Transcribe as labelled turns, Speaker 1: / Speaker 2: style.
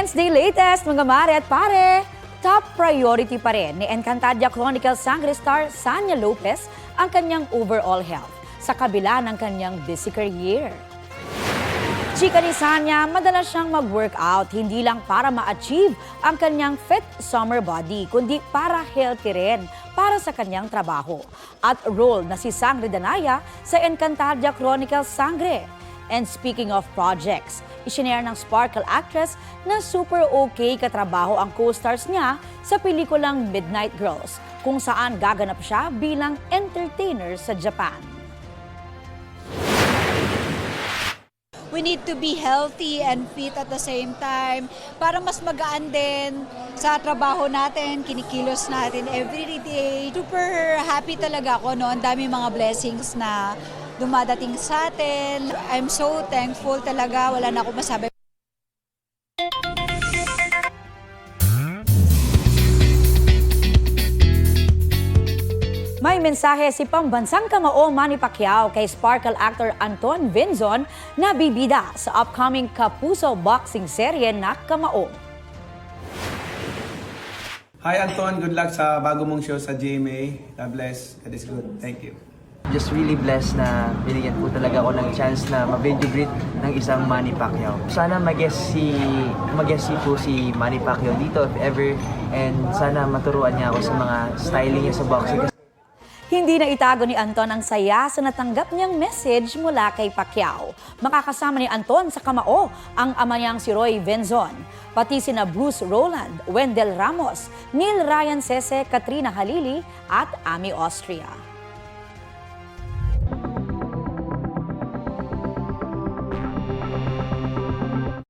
Speaker 1: Wednesday latest, mga mare at pare! Top priority pa rin ni Encantadia Chronicles Sangre star Sanya Lopez ang kanyang overall health sa kabila ng kanyang busy career. Chika ni Sanya, madalas siyang mag-workout hindi lang para ma-achieve ang kanyang fit summer body, kundi para healthy rin para sa kanyang trabaho at role na si Sangre Danaya sa Encantadia Chronicles Sangre. And speaking of projects, isinare ng Sparkle actress na super okay katrabaho ang co-stars niya sa pelikulang Midnight Girls, kung saan gaganap siya bilang entertainer sa Japan.
Speaker 2: We need to be healthy and fit at the same time para mas magaan din sa trabaho natin, kinikilos natin every day. Super happy talaga ako, no? Ang dami mga blessings na dumadating sa atin. I'm so thankful talaga, wala na akong masabi.
Speaker 1: May mensahe si pambansang kamao Manny Pacquiao kay Sparkle actor Anton Vinzon na bibida sa upcoming Kapuso boxing serye na Kamao.
Speaker 3: Hi Anton, good luck sa bago mong show sa GMA. God bless. God is good. Thank you.
Speaker 4: Just really blessed na binigyan po talaga ako ng chance na ma-video greet ng isang Manny Pacquiao. Sana mag-guest po si Manny Pacquiao dito if ever, and sana maturuan niya ako sa mga styling niya sa boxing.
Speaker 1: Hindi na itago ni Anton ang saya sa natanggap niyang message mula kay Pacquiao. Makakasama ni Anton sa Kamao ang ama niyang si Roy Venzon, pati sina Bruce Roland, Wendell Ramos, Neil Ryan Sese, Katrina Halili at Ami Austria.